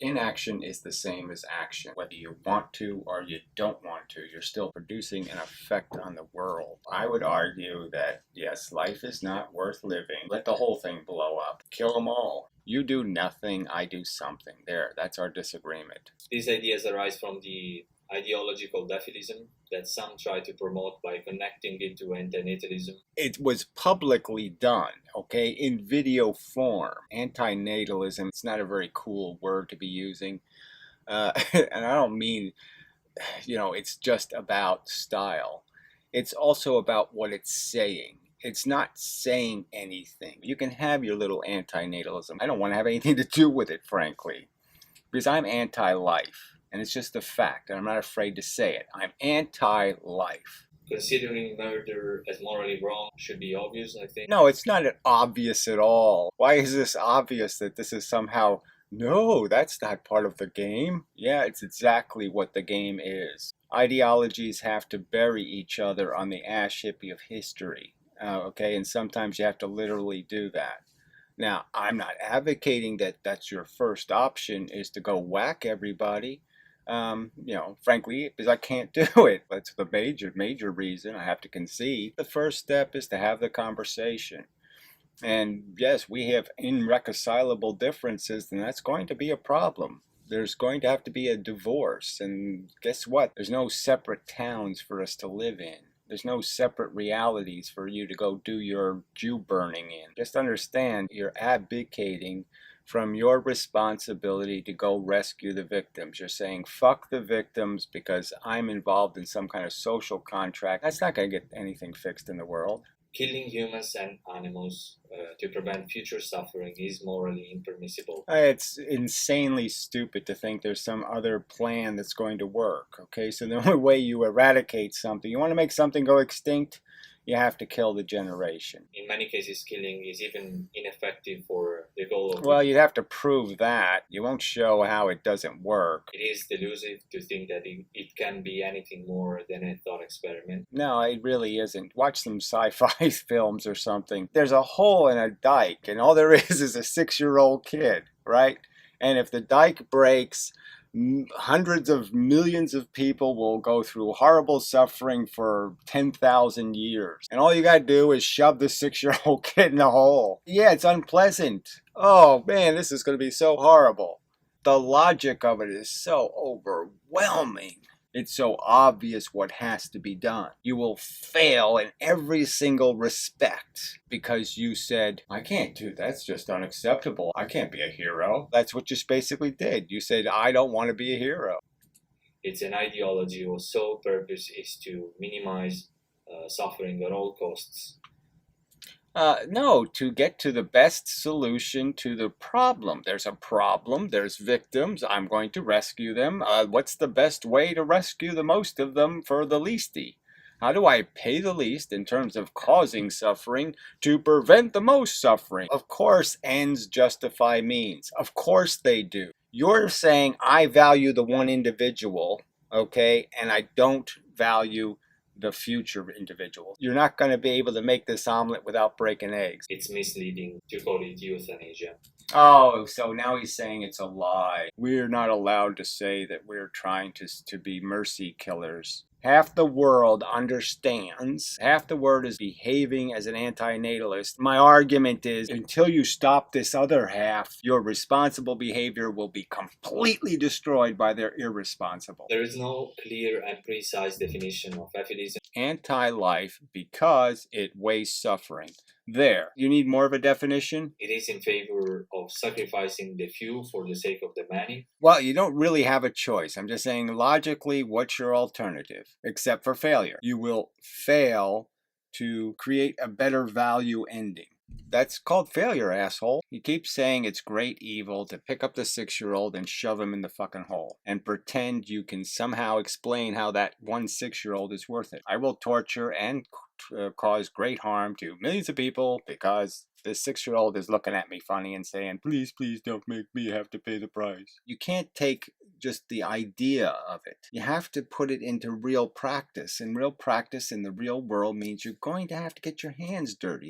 Inaction is the same as action. Whether you want to or you don't want to, you're still producing an effect on the world. I would argue that, yes, life is not worth living. Let the whole thing blow up. Kill them all. You do nothing, I do something. There, that's our disagreement. These ideas arise from the ideological defilism that some try to promote by connecting it to anti-natalism. It was publicly done, okay, in video form. Anti-natalism, it's not a very cool word to be using. And I don't mean, it's just about style. It's also about what it's saying. It's not saying anything. You can have your little anti-natalism. I don't want to have anything to do with it, frankly, because I'm anti-life. And it's just a fact, and I'm not afraid to say it. I'm anti-life. Considering murder as morally wrong should be obvious, I think. No, it's not obvious at all. Why is this obvious that this is somehow... No, that's not part of the game. Yeah, it's exactly what the game is. Ideologies have to bury each other on the ash hippie of history. Okay, and sometimes you have to literally do that. Now, I'm not advocating that that's your first option is to go whack everybody. Frankly, because I can't do it. That's the major reason I have to concede. The first step is to have the conversation. And yes, we have irreconcilable differences, and that's going to be a problem. There's going to have to be a divorce, and guess what? There's no separate towns for us to live in. There's no separate realities for you to go do your Jew burning in. Just understand you're abdicating from your responsibility to go rescue the victims. You're saying, fuck the victims because I'm involved in some kind of social contract. That's not going to get anything fixed in the world. Killing humans and animals to prevent future suffering is morally impermissible. It's insanely stupid to think there's some other plan that's going to work. Okay, so the only way you eradicate something, you want to make something go extinct, you have to kill the generation. In many cases, killing is even ineffective for the goal of... Well, you'd have to prove that. You won't show how it doesn't work. It is delusive to think that it can be anything more than a thought experiment. No, it really isn't. Watch some sci-fi films or something. There's a hole in a dike, and all there is a 6-year-old kid, right? And if the dike breaks, hundreds of millions of people will go through horrible suffering for 10,000 years. And all you gotta do is shove the 6-year-old kid in the hole. Yeah, it's unpleasant. Oh man, this is gonna be so horrible. The logic of it is so overwhelming. It's so obvious what has to be done. You will fail in every single respect because you said, I can't do that. That's just unacceptable. I can't be a hero. That's what you basically did. You said, I don't want to be a hero. It's an ideology whose sole purpose is to minimize suffering at all costs. No, to get to the best solution to the problem. There's a problem, there's victims, I'm going to rescue them. What's the best way to rescue the most of them for the leasty? How do I pay the least in terms of causing suffering to prevent the most suffering? Of course, ends justify means. Of course they do. You're saying I value the one individual, okay, and I don't value the future individual. You're not going to be able to make this omelet without breaking eggs. It's misleading to call it euthanasia. Oh, so now he's saying it's a lie. We're not allowed to say that we're trying to be mercy killers. Half the world understands, half the world is behaving as an anti-natalist. My argument is, until you stop this other half, your responsible behavior will be completely destroyed by their irresponsible. There is no clear and precise definition of aphilism. Anti-life because it wastes suffering. There. You need more of a definition? It is in favor of sacrificing the few for the sake of the many. Well, you don't really have a choice. I'm just saying logically, what's your alternative? Except for failure. You will fail to create a better value ending. That's called failure, asshole. You keep saying it's great evil to pick up the 6-year-old and shove him in the fucking hole and pretend you can somehow explain how that one 6-year-old is worth it. I will torture and cause great harm to millions of people because this 6-year-old is looking at me funny and saying, please, please don't make me have to pay the price. You can't take just the idea of it. You have to put it into real practice. And real practice in the real world means you're going to have to get your hands dirty.